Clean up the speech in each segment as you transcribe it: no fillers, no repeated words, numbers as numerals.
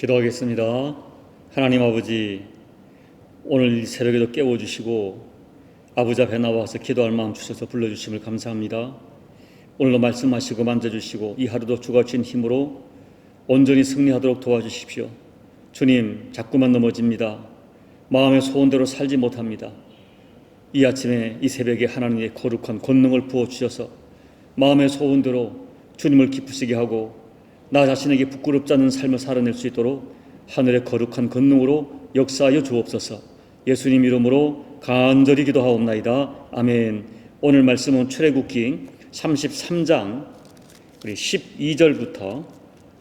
기도하겠습니다. 하나님 아버지, 오늘 이 새벽에도 깨워주시고 아버지 앞에 나와서 기도할 마음 주셔서 불러주심을 감사합니다. 오늘도 말씀하시고 만져주시고 이 하루도 주가 주신 힘으로 온전히 승리하도록 도와주십시오. 주님, 자꾸만 넘어집니다. 마음의 소원대로 살지 못합니다. 이 아침에 이 새벽에 하나님의 거룩한 권능을 부어주셔서 마음의 소원대로 주님을 기쁘시게 하고 나 자신에게 부끄럽지 않은 삶을 살아낼 수 있도록 하늘의 거룩한 권능으로 역사하여 주옵소서. 예수님 이름으로 간절히 기도하옵나이다. 아멘. 오늘 말씀은 출애굽기 33장 12절부터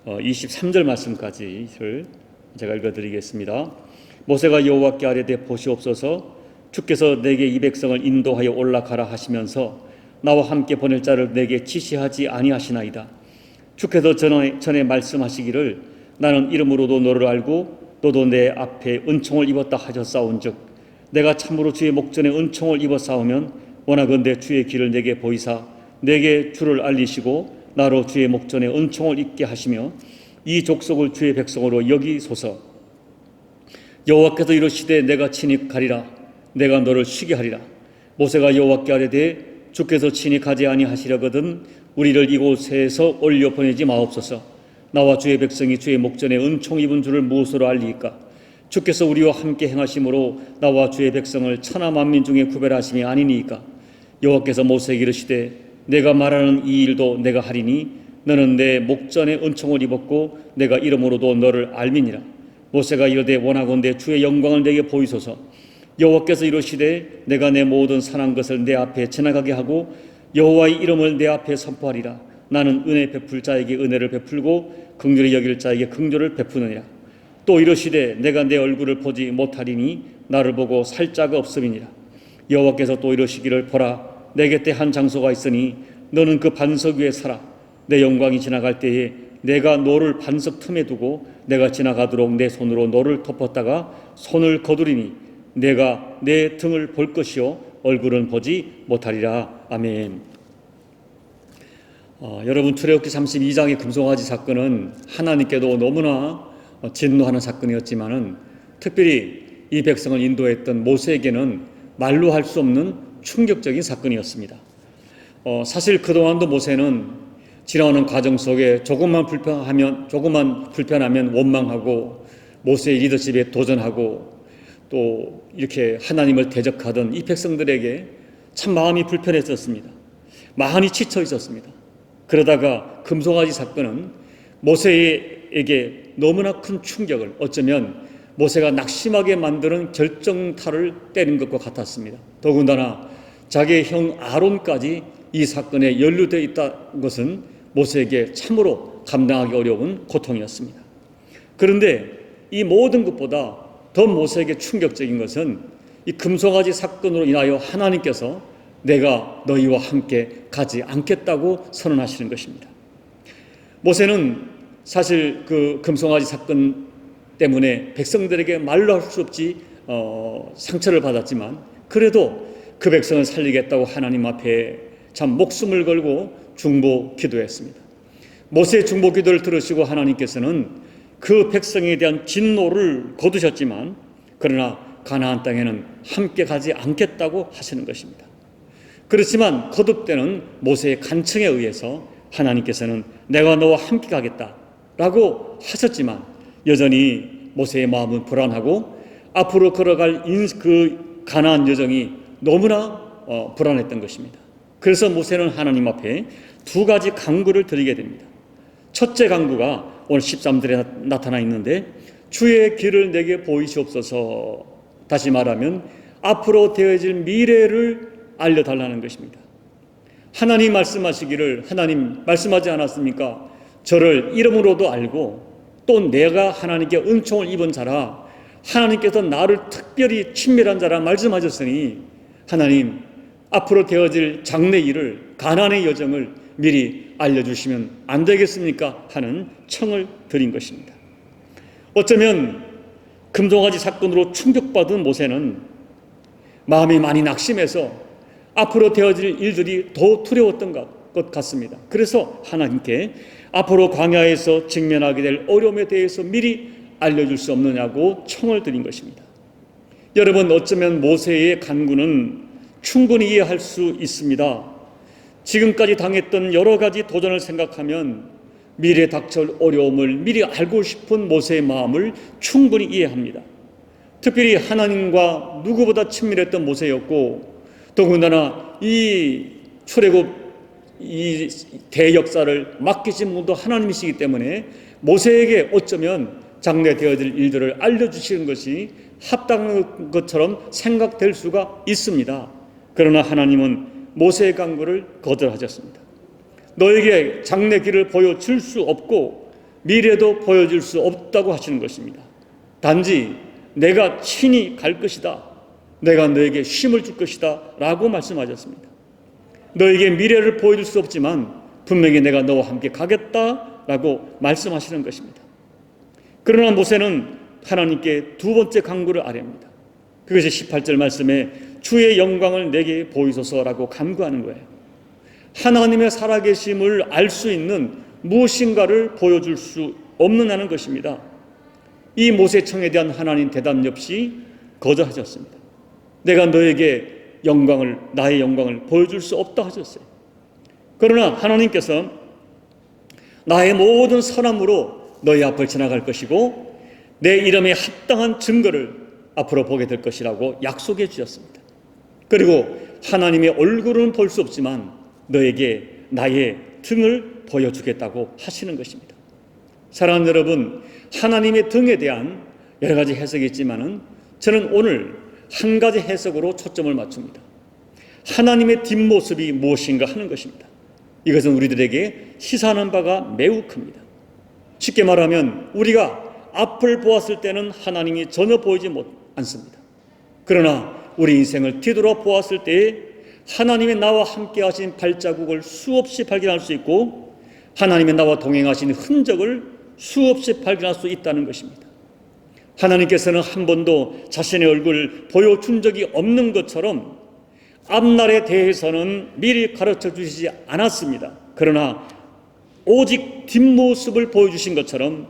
23절 말씀까지를 제가 읽어드리겠습니다. 모세가 여호와께 아뢰되 보시옵소서. 주께서 내게 이 백성을 인도하여 올라가라 하시면서 나와 함께 보낼 자를 내게 지시하지 아니하시나이다. 주께서 전에 말씀하시기를 나는 이름으로도 너를 알고 너도 내 앞에 은총을 입었다 하셨사온즉 내가 참으로 주의 목전에 은총을 입었사오면 원하건대 주의 길을 내게 보이사 내게 주를 알리시고 나로 주의 목전에 은총을 입게 하시며 이 족속을 주의 백성으로 여기소서. 여호와께서 이르시되 내가 친히 가리라. 내가 너를 쉬게 하리라. 모세가 여호와께 아뢰되 주께서 친히 가지 아니하시려거든 우리를 이곳에서 올려 보내지 마옵소서. 나와 주의 백성이 주의 목전에 은총 입은 줄을 무엇으로 알리이까? 주께서 우리와 함께 행하심으로 나와 주의 백성을 천하 만민 중에 구별하심이 아니니이까? 여호와께서 모세에게 이르시되 내가 말하는 이 일도 내가 하리니 너는 내 목전에 은총을 입었고 내가 이름으로도 너를 알미니라. 모세가 이르되 원하건대 주의 영광을 내게 보이소서. 여호와께서 이르시되 내가 내 모든 선한 것을 내 앞에 지나가게 하고 여호와의 이름을 내 앞에 선포하리라. 나는 은혜 베풀 자에게 은혜를 베풀고 긍휼히 여길 자에게 긍휼을 베푸느니라. 또 이르시되 내가 내 얼굴을 보지 못하리니 나를 보고 살 자가 없음이니라. 여호와께서 또 이르시기를 보라 내 곁에 한 장소가 있으니 너는 그 반석 위에 서라. 내 영광이 지나갈 때에 내가 너를 반석 틈에 두고 내가 지나가도록 내 손으로 너를 덮었다가 손을 거두리니 내가 내 등을 볼 것이요 얼굴은 보지 못하리라. 아멘. 여러분, 출애굽기 32장의 금송아지 사건은 하나님께도 너무나 진노하는 사건이었지만은 특별히 이 백성을 인도했던 모세에게는 말로 할 수 없는 충격적인 사건이었습니다. 사실 그동안도 모세는 지나오는 과정 속에 조금만 불편하면 원망하고 모세의 리더십에 도전하고 또 이렇게 하나님을 대적하던 이 백성들에게 참 마음이 불편했었습니다. 많이 지쳐 있었습니다. 그러다가 금송아지 사건은 모세에게 너무나 큰 충격을, 어쩌면 모세가 낙심하게 만드는 결정타를 때린 것과 같았습니다. 더군다나 자기의 형 아론까지 이 사건에 연루되어 있다는 것은 모세에게 참으로 감당하기 어려운 고통이었습니다. 그런데 이 모든 것보다 더 모세에게 충격적인 것은 이 금송아지 사건으로 인하여 하나님께서 내가 너희와 함께 가지 않겠다고 선언하시는 것입니다. 모세는 사실 그 금송아지 사건 때문에 백성들에게 말로 할 수 없이 상처를 받았지만 그래도 그 백성을 살리겠다고 하나님 앞에 참 목숨을 걸고 중보 기도했습니다. 모세의 중보 기도를 들으시고 하나님께서는 그 백성에 대한 진노를 거두셨지만 그러나 가나안 땅에는 함께 가지 않겠다고 하시는 것입니다. 그렇지만 거듭되는 모세의 간청에 의해서 하나님께서는 내가 너와 함께 가겠다라고 하셨지만 여전히 모세의 마음은 불안하고 앞으로 걸어갈 그 가나안 여정이 너무나 불안했던 것입니다. 그래서 모세는 하나님 앞에 두 가지 간구를 드리게 됩니다. 첫째 간구가 오늘 13절에 나타나 있는데 주의 길을 내게 보이시옵소서. 다시 말하면 앞으로 되어질 미래를 알려달라는 것입니다. 하나님 말씀하시기를, 하나님 말씀하지 않았습니까? 저를 이름으로도 알고 또 내가 하나님께 은총을 입은 자라, 하나님께서 나를 특별히 친밀한 자라 말씀하셨으니 하나님 앞으로 되어질 장래 일을, 가나안의 여정을 미리 알려주시면 안 되겠습니까? 하는 청을 드린 것입니다. 어쩌면 금송아지 사건으로 충격받은 모세는 마음이 많이 낙심해서 앞으로 되어질 일들이 더 두려웠던 것 같습니다. 그래서 하나님께 앞으로 광야에서 직면하게 될 어려움에 대해서 미리 알려줄 수 없느냐고 청을 드린 것입니다. 여러분, 어쩌면 모세의 간구는 충분히 이해할 수 있습니다. 지금까지 당했던 여러 가지 도전을 생각하면 미래에 닥쳐올 어려움을 미리 알고 싶은 모세의 마음을 충분히 이해합니다. 특별히 하나님과 누구보다 친밀했던 모세였고, 더군다나 이 출애굽 이 대역사를 맡기신 분도 하나님이시기 때문에 모세에게 어쩌면 장래되어질 일들을 알려주시는 것이 합당한 것처럼 생각될 수가 있습니다. 그러나 하나님은 모세의 간구를 거절하셨습니다. 너에게 장래 길을 보여줄 수 없고 미래도 보여줄 수 없다고 하시는 것입니다. 단지 내가 친히 갈 것이다, 내가 너에게 쉼을 줄 것이다 라고 말씀하셨습니다. 너에게 미래를 보여줄 수 없지만 분명히 내가 너와 함께 가겠다라고 말씀하시는 것입니다. 그러나 모세는 하나님께 두 번째 간구를 아뢰합니다. 그것이 18절 말씀에 주의 영광을 내게 보이소서라고 간구하는 거예요. 하나님의 살아계심을 알 수 있는 무엇인가를 보여줄 수 없느냐는 것입니다. 이 모세 청에 대한 하나님 대답 역시 거절하셨습니다. 내가 너에게 나의 영광을 보여줄 수 없다 하셨어요. 그러나 하나님께서 나의 모든 선함으로 너희 앞을 지나갈 것이고 내 이름에 합당한 증거를 앞으로 보게 될 것이라고 약속해 주셨습니다. 그리고 하나님의 얼굴은 볼 수 없지만 너에게 나의 등을 보여주겠다고 하시는 것입니다. 사랑하는 여러분, 하나님의 등에 대한 여러 가지 해석이 있지만은 저는 오늘 한 가지 해석으로 초점을 맞춥니다. 하나님의 뒷모습이 무엇인가 하는 것입니다. 이것은 우리들에게 시사하는 바가 매우 큽니다. 쉽게 말하면 우리가 앞을 보았을 때는 하나님이 전혀 보이지 않습니다. 그러나 우리 인생을 뒤돌아 보았을 때에 하나님의 나와 함께 하신 발자국을 수없이 발견할 수 있고 하나님의 나와 동행하신 흔적을 수없이 발견할 수 있다는 것입니다. 하나님께서는 한 번도 자신의 얼굴을 보여준 적이 없는 것처럼 앞날에 대해서는 미리 가르쳐 주시지 않았습니다. 그러나 오직 뒷모습을 보여주신 것처럼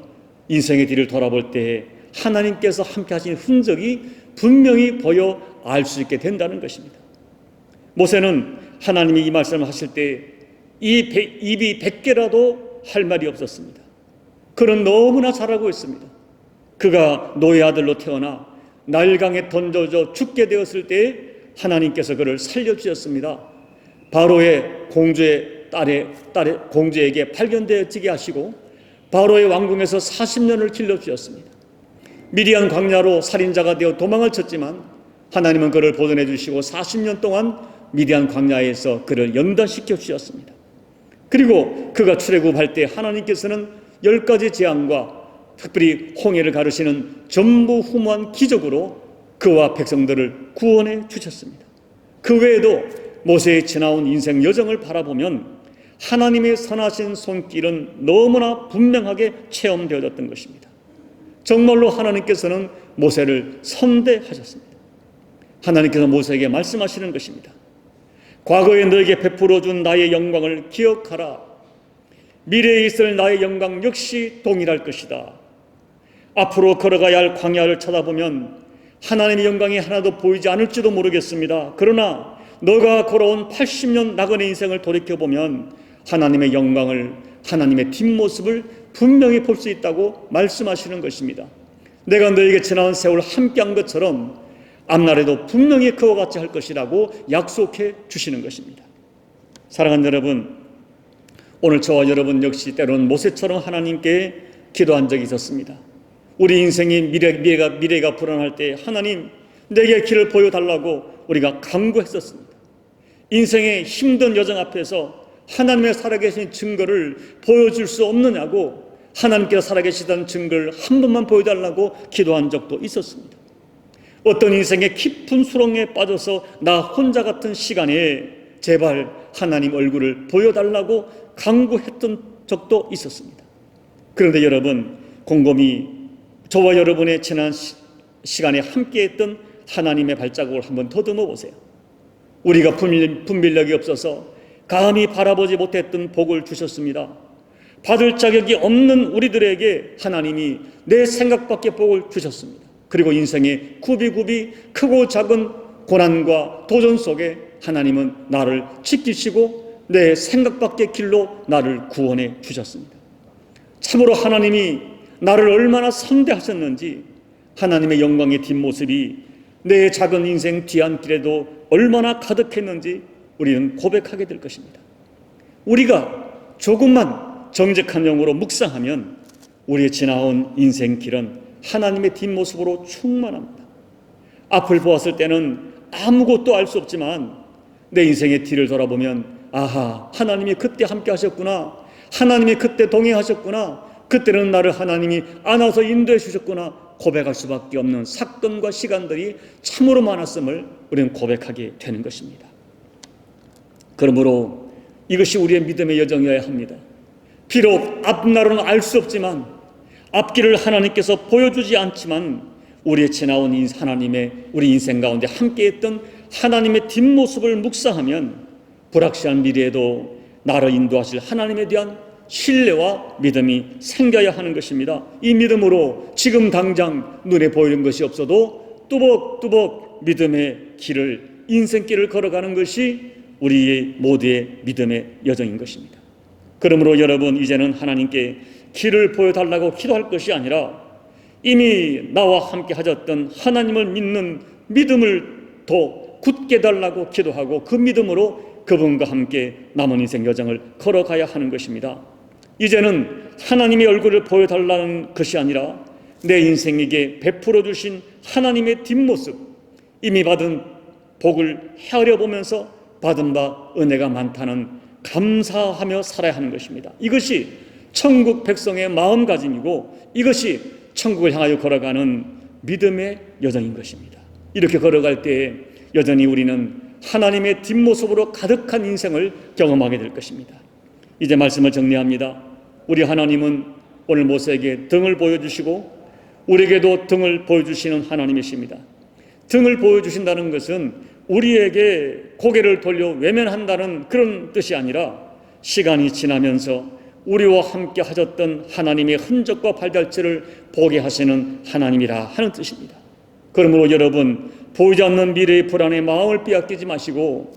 인생의 뒤를 돌아볼 때 하나님께서 함께 하신 흔적이 분명히 보여 알 수 있게 된다는 것입니다. 모세는 하나님이 이 말씀을 하실 때 입이 100개라도 할 말이 없었습니다. 그는 너무나 잘 알고 있습니다. 그가 노예 아들로 태어나 나일강에 던져져 죽게 되었을 때 하나님께서 그를 살려주셨습니다. 바로의 공주에게 발견되어지게 하시고 바로의 왕궁에서 40년을 길러주셨습니다. 미디안 광야로 살인자가 되어 도망을 쳤지만 하나님은 그를 보존해 주시고 40년 동안 미디안 광야에서 그를 연단시켜 주셨습니다. 그리고 그가 출애굽할 때 하나님께서는 10가지 재앙과 특별히 홍해를 가르시는 전무후무한 기적으로 그와 백성들을 구원해 주셨습니다. 그 외에도 모세의 지나온 인생 여정을 바라보면 하나님의 선하신 손길은 너무나 분명하게 체험되어졌던 것입니다. 정말로 하나님께서는 모세를 선대하셨습니다. 하나님께서 모세에게 말씀하시는 것입니다. 과거에 너에게 베풀어 준 나의 영광을 기억하라. 미래에 있을 나의 영광 역시 동일할 것이다. 앞으로 걸어가야 할 광야를 쳐다보면 하나님의 영광이 하나도 보이지 않을지도 모르겠습니다. 그러나 너가 걸어온 80년 나그네 인생을 돌이켜보면 하나님의 영광을, 하나님의 뒷모습을 분명히 볼 수 있다고 말씀하시는 것입니다. 내가 너에게 지나온 세월 함께한 것처럼 앞날에도 분명히 그와 같이 할 것이라고 약속해 주시는 것입니다. 사랑하는 여러분, 오늘 저와 여러분 역시 때로는 모세처럼 하나님께 기도한 적이 있었습니다. 우리 인생이 미래가 불안할 때 하나님 내게 길을 보여달라고 우리가 간구했었습니다. 인생의 힘든 여정 앞에서 하나님의 살아계신 증거를 보여줄 수 없느냐고 하나님께서 살아계시다는 증거를 한 번만 보여달라고 기도한 적도 있었습니다. 어떤 인생의 깊은 수렁에 빠져서 나 혼자 같은 시간에 제발 하나님 얼굴을 보여달라고 간구했던 적도 있었습니다. 그런데 여러분, 곰곰이 저와 여러분의 지난 시간에 함께했던 하나님의 발자국을 한번 더듬어 보세요. 우리가 분별력이 없어서 감히 바라보지 못했던 복을 주셨습니다. 받을 자격이 없는 우리들에게 하나님이 내 생각밖에 복을 주셨습니다. 그리고 인생의 굽이굽이 크고 작은 고난과 도전 속에 하나님은 나를 지키시고 내 생각밖의 길로 나를 구원해 주셨습니다. 참으로 하나님이 나를 얼마나 선대하셨는지, 하나님의 영광의 뒷모습이 내 작은 인생 뒤안길에도 얼마나 가득했는지 우리는 고백하게 될 것입니다. 우리가 조금만 정직한 영으로 묵상하면 우리의 지나온 인생 길은 하나님의 뒷모습으로 충만합니다. 앞을 보았을 때는 아무것도 알 수 없지만 내 인생의 뒤를 돌아보면 아하, 하나님이 그때 함께 하셨구나, 하나님이 그때 동행하셨구나, 그때는 나를 하나님이 안아서 인도해 주셨구나 고백할 수밖에 없는 사건과 시간들이 참으로 많았음을 우리는 고백하게 되는 것입니다. 그러므로 이것이 우리의 믿음의 여정이어야 합니다. 비록 앞날은 알 수 없지만, 앞길을 하나님께서 보여주지 않지만 우리의 지나온 하나님의 우리 인생 가운데 함께했던 하나님의 뒷모습을 묵상하면 불확실한 미래에도 나를 인도하실 하나님에 대한 신뢰와 믿음이 생겨야 하는 것입니다. 이 믿음으로 지금 당장 눈에 보이는 것이 없어도 뚜벅뚜벅 믿음의 길을, 인생길을 걸어가는 것이 우리의 모두의 믿음의 여정인 것입니다. 그러므로 여러분, 이제는 하나님께 길을 보여달라고 기도할 것이 아니라 이미 나와 함께 하셨던 하나님을 믿는 믿음을 더 굳게 달라고 기도하고 그 믿음으로 그분과 함께 남은 인생 여정을 걸어가야 하는 것입니다. 이제는 하나님의 얼굴을 보여달라는 것이 아니라 내 인생에게 베풀어 주신 하나님의 뒷모습, 이미 받은 복을 헤아려 보면서 받은 바 은혜가 많다는 감사하며 살아야 하는 것입니다. 이것이 천국 백성의 마음가짐이고 이것이 천국을 향하여 걸어가는 믿음의 여정인 것입니다. 이렇게 걸어갈 때에 여전히 우리는 하나님의 뒷모습으로 가득한 인생을 경험하게 될 것입니다. 이제 말씀을 정리합니다. 우리 하나님은 오늘 모세에게 등을 보여주시고 우리에게도 등을 보여주시는 하나님이십니다. 등을 보여주신다는 것은 우리에게 고개를 돌려 외면한다는 그런 뜻이 아니라 시간이 지나면서 우리와 함께 하셨던 하나님의 흔적과 발달체를 보게 하시는 하나님이라 하는 뜻입니다. 그러므로 여러분, 보이지 않는 미래의 불안에 마음을 빼앗기지 마시고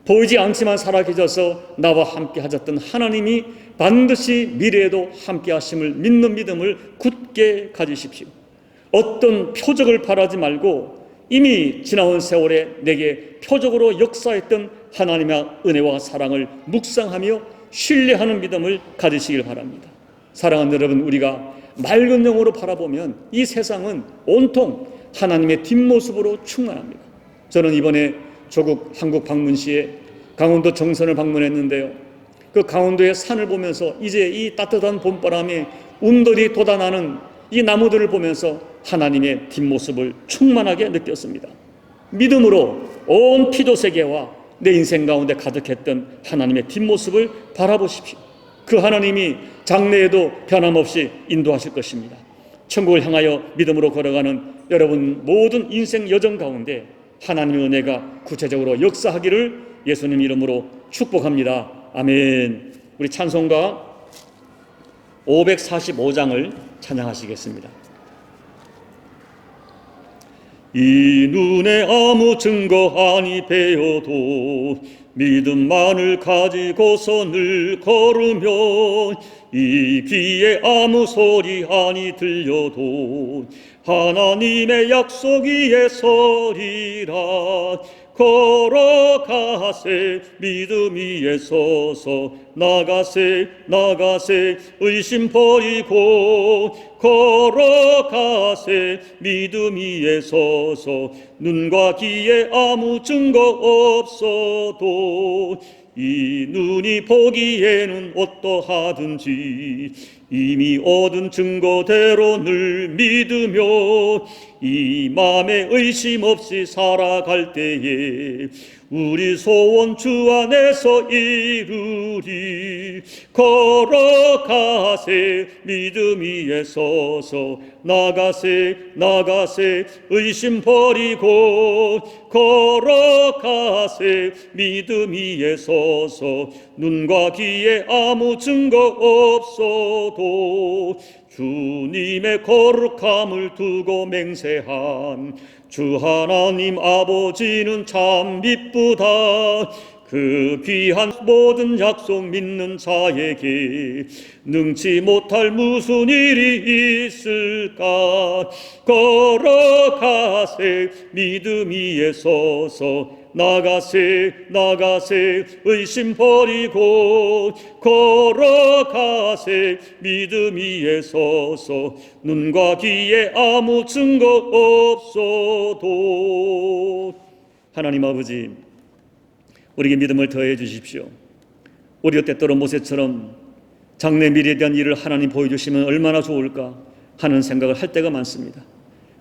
보이지 않지만 살아계셔서 나와 함께 하셨던 하나님이 반드시 미래에도 함께 하심을 믿는 믿음을 굳게 가지십시오. 어떤 표적을 바라지 말고 이미 지나온 세월에 내게 표적으로 역사했던 하나님의 은혜와 사랑을 묵상하며 신뢰하는 믿음을 가지시길 바랍니다. 사랑하는 여러분, 우리가 맑은 영으로 바라보면 이 세상은 온통 하나님의 뒷모습으로 충만합니다. 저는 이번에 조국 한국 방문 시에 강원도 정선을 방문했는데요, 그 강원도의 산을 보면서 이제 이 따뜻한 봄바람에 움들이 돋아나는 이 나무들을 보면서 하나님의 뒷모습을 충만하게 느꼈습니다. 믿음으로 온 피조세계와 내 인생 가운데 가득했던 하나님의 뒷모습을 바라보십시오. 그 하나님이 장래에도 변함없이 인도하실 것입니다. 천국을 향하여 믿음으로 걸어가는 여러분 모든 인생 여정 가운데 하나님의 은혜가 구체적으로 역사하기를 예수님 이름으로 축복합니다. 아멘. 우리 찬송가 545장을 찬양하시겠습니다. 이 눈에 아무 증거 아니 배어도 믿음만을 가지고서 늘 걸으면 이 귀에 아무 소리 아니 들려도 하나님의 약속 위에 서리라. 걸어가세 믿음 위에 서서 나가세 의심 버리고 걸어가세 믿음 위에 서서 눈과 귀에 아무 증거 없어도 이 눈이 보기에는 어떠하든지 이미 얻은 증거대로 늘 믿으며 이 맘에 의심 없이 살아갈 때에 우리 소원 주 안에서 이루리. 걸어가세 믿음 위에 서서 나가세 나가세 의심 버리고 걸어가세 믿음 위에 서서 눈과 귀에 아무 증거 없어도 주님의 거룩함을 두고 맹세한 주 하나님 아버지는 참 미쁘다. 그 귀한 모든 약속 믿는 자에게 능치 못할 무슨 일이 있을까. 걸어가세 믿음 위에 서서 나가세 나가세 의심 버리고 걸어가세 믿음 위에 서서 눈과 귀에 아무 증거 없어도. 하나님 아버지, 우리에게 믿음을 더해 주십시오. 우리가 때때로 모세처럼 장래 미래에 대한 일을 하나님 보여주시면 얼마나 좋을까 하는 생각을 할 때가 많습니다.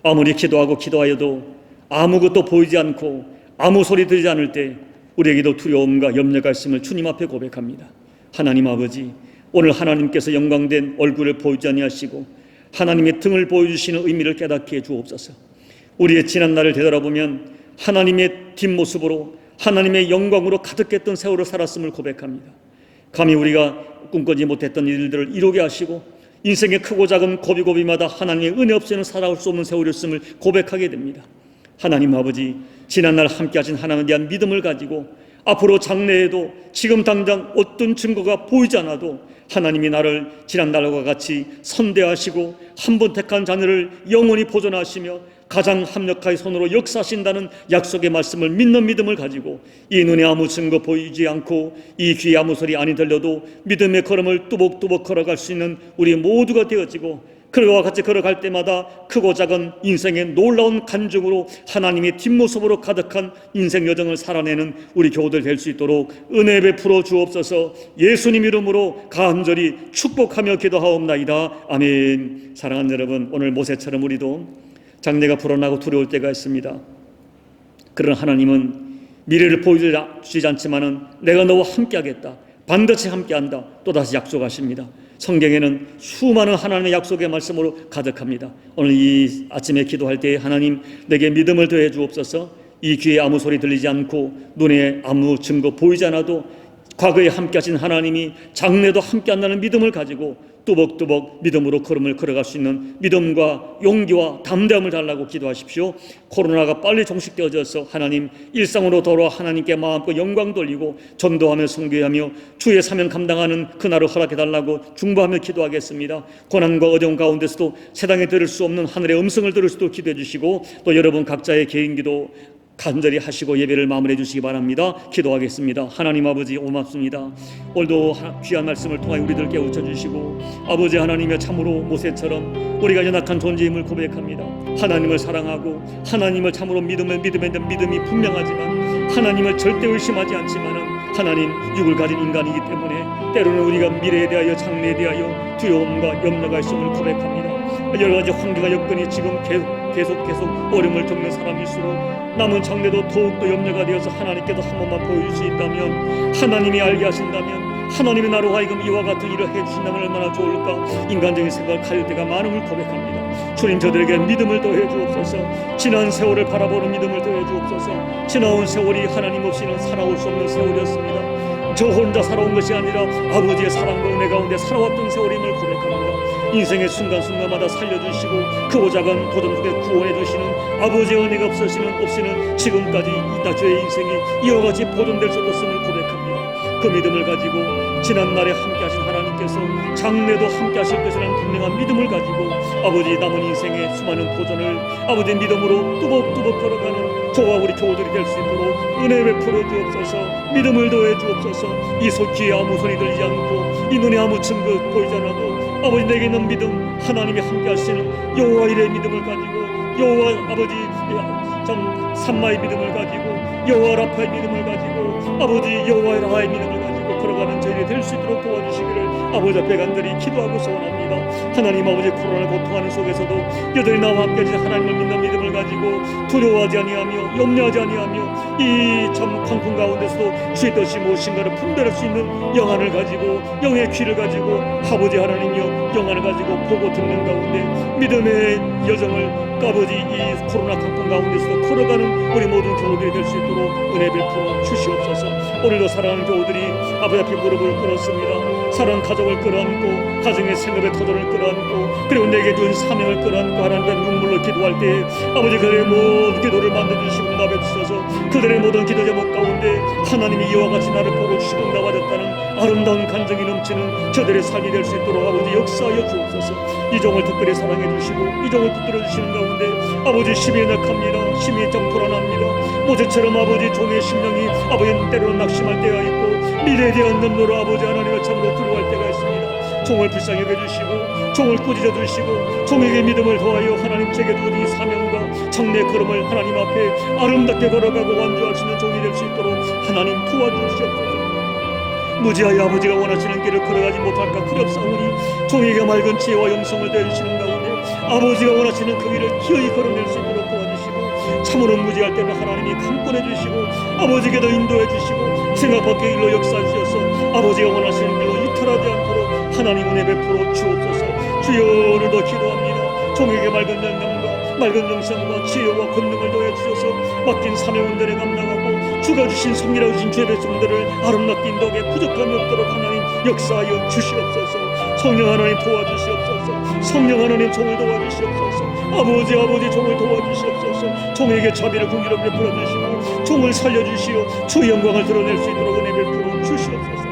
아무리 기도하고 기도하여도 아무것도 보이지 않고 아무 소리 들리지 않을 때 우리에게도 두려움과 염려가 있음을 주님 앞에 고백합니다. 하나님 아버지, 오늘 하나님께서 영광된 얼굴을 보이지 아니하시고 하나님의 등을 보여주시는 의미를 깨닫게 해 주옵소서. 우리의 지난 날을 되돌아보면 하나님의 뒷모습으로 하나님의 영광으로 가득했던 세월을 살았음을 고백합니다. 감히 우리가 꿈꾸지 못했던 일들을 이루게 하시고 인생의 크고 작은 고비고비마다 하나님의 은혜 없이는 살아올 수 없는 세월이었음을 고백하게 됩니다. 하나님 아버지, 지난날 함께하신 하나님에 대한 믿음을 가지고 앞으로 장래에도 지금 당장 어떤 증거가 보이지 않아도 하나님이 나를 지난날과 같이 선대하시고 한 번 택한 자녀를 영원히 보존하시며 가장 합력하여 손으로 역사하신다는 약속의 말씀을 믿는 믿음을 가지고 이 눈에 아무 증거 보이지 않고 이 귀에 아무 소리 아니 들려도 믿음의 걸음을 뚜벅뚜벅 걸어갈 수 있는 우리 모두가 되어지고 그와 같이 걸어갈 때마다 크고 작은 인생의 놀라운 간증으로 하나님의 뒷모습으로 가득한 인생 여정을 살아내는 우리 교우들 될 수 있도록 은혜 베풀어 주옵소서. 예수님 이름으로 간절히 축복하며 기도하옵나이다. 아멘. 사랑하는 여러분, 오늘 모세처럼 우리도 장래가 불안하고 두려울 때가 있습니다. 그러나 하나님은 미래를 보여주지 않지만은 내가 너와 함께하겠다, 반드시 함께한다, 또다시 약속하십니다. 성경에는 수많은 하나님의 약속의 말씀으로 가득합니다. 오늘 이 아침에 기도할 때 하나님 내게 믿음을 더해 주옵소서. 이 귀에 아무 소리 들리지 않고 눈에 아무 증거 보이지 않아도 과거에 함께하신 하나님이 장래도 함께한다는 믿음을 가지고 뚜벅뚜벅 믿음으로 걸음을 걸어갈 수 있는 믿음과 용기와 담대함을 달라고 기도하십시오. 코로나가 빨리 종식되어져서 하나님 일상으로 돌아와 하나님께 마음껏 영광 돌리고 전도하며 선교하며 주의 사명 감당하는 그날을 허락해달라고 중보하며 기도하겠습니다. 고난과 어려움 가운데서도 세상에 들을 수 없는 하늘의 음성을 들을 수도 기도해 주시고 또 여러분 각자의 개인 기도 간절히 하시고 예배를 마무리해 주시기 바랍니다. 기도하겠습니다. 하나님 아버지 고맙습니다. 오늘도 귀한 말씀을 통하여 우리들 깨우쳐 주시고 아버지 하나님의 참으로 모세처럼 우리가 연약한 존재임을 고백합니다. 하나님을 사랑하고 하나님을 참으로 믿음이 분명하지만 하나님을 절대 의심하지 않지만은 하나님 육을 가진 인간이기 때문에 때로는 우리가 미래에 대하여 장래에 대하여 두려움과 염려가 있음을 고백합니다. 여러 가지 환경과 여건이 지금 계속 어려움을 겪는 사람일수록 남은 장래도 더욱더 염려가 되어서 하나님께도 한 번만 보여줄 수 있다면, 하나님이 알게 하신다면, 하나님이 나로 하여금 이와 같은 일을 해주신다면 얼마나 좋을까. 인간적인 생각을 가질 때가 많음을 고백합니다. 주님, 저들에게 믿음을 더해 주옵소서. 지난 세월을 바라보는 믿음을 더해 주옵소서. 지나온 세월이 하나님 없이는 살아올 수 없는 세월이었습니다. 저 혼자 살아온 것이 아니라 아버지의 사랑과 은혜 가운데 살아왔던 세월임을 고백합니다. 인생의 순간순간마다 살려주시고 크고 작은 도전 속에 구원해 주시는 아버지의 은혜가 없이는 지금까지 저의 인생이 이와 같이 보존될 수 없음을 고백합니다. 그 믿음을 가지고 지난날에 함께하신 하나님께서 장래도 함께하실 것이라는 분명한 믿음을 가지고 아버지 남은 인생의 수많은 도전을 아버지의 믿음으로 뚜벅뚜벅 걸어가는 저와 우리 교우들이 될 수 있도록 은혜 베풀어 주옵소서. 믿음을 더해 주옵소서. 이 귀에 아무 소리 들리지 않고 이 눈에 아무 증거 보이지 않아도 아버지 내게 있는 믿음, 하나님이 함께 하시는 여호와 일의 믿음을 가지고 여호와 아버지 삼마의 믿음을 가지고 여호와 라파의 믿음을 가지고 아버지 여호와 라의 믿음을 가지고 걸어가는 저희들이 될 수 있도록 도와주시기를 아버지 앞에 간절히 기도하고 소원합니다. 하나님 아버지, 코로나 고통하는 속에서도 여전히 나와 함께 하신 하나님을 믿는 믿음을 가지고 두려워하지 아니하며 염려하지 아니하며 이 참 광풍 가운데서도 주의 뜻이 무엇인가를 분별할 수 있는 영안을 가지고, 영의 귀를 가지고 아버지 하나님여 영안을 가지고 보고 듣는 가운데 믿음의 여정을 아버지 이 코로나 광풍 가운데서도 걸어가는 우리 모든 교우들이 될 수 있도록 은혜 베풀어 주시옵소서. 오늘도 사랑하는 교우들이 아버지 앞에 무릎을 꿇었습니다. 사랑하는 가족을 끌어안고 가정의 생업의 터전을 끌어안고 그리고 내게 준 사명을 끌어안고 하나님께 눈물로 기도할 때 아버지 그들의 모든 기도를 만져주시고 응답해주셔서 그들의 모든 기도 제목 가운데 하나님이 이와 같이 나를 보고 주시고 응답하셨다는 아름다운 간증이 넘치는 저들의 삶이 될 수 있도록 아버지 역사하여 주옵소서. 이 종을 특별히 사랑해 주시고 이 종을 붙들어 주시는 가운데 아버지 심히 낙합니다. 심히 좀 불안합니다. 모세처럼 아버지 종의 심령이 아버지 때로는 낙심할 때가 있고 미래에 대한 눈으로 아버지 하나님을 참으로 두려워할 때가 있습니다. 종을 불쌍히 여겨주시고 종을 꾸짖어 주시고 종에게 믿음을 더하여 하나님 제게 주신 이 사명과 정례 걸음을 하나님 앞에 아름답게 걸어가고 완주할 수 있는 종이 될 수 있도록 하나님 도와주시옵소서. 무지하여 아버지가 원하시는 길을 걸어가지 못할까 두렵사오니 종에게 맑은 지혜와 영성을 더해주시는 가운데 아버지가 원하시는 그 길을 기어이 걸어낼 수 있도록 도와주시고 참으로 무지할 때는 하나님이 강권해 주시고 아버지께도 인도해 주시고 생각 밖의 일로 역사해 주셔서 아버지가 원하시는 길로 이탈하지 않도록 하나님 은혜 베풀어 주옵소서. 주여, 오늘도 기도합니다. 종에게 맑은 영감과 맑은 영성과 지혜와 권능을 더해 주셔서 맡긴 사명 운전에 감당하고 주가 주신 성이라 주신 주의 백성들을 아름답게 인도하게 부족함이 없도록 하나님 역사하여 주시옵소서. 성령 하나님 도와주시옵소서. 성령 하나님 종을 도와주시옵소서. 아버지 종을 도와주시옵소서. 종에게 자비를 긍휼을 베풀어 주시고 종을 살려주시어 주의 영광을 드러낼 수 있도록 은혜 베풀어 주시옵소서.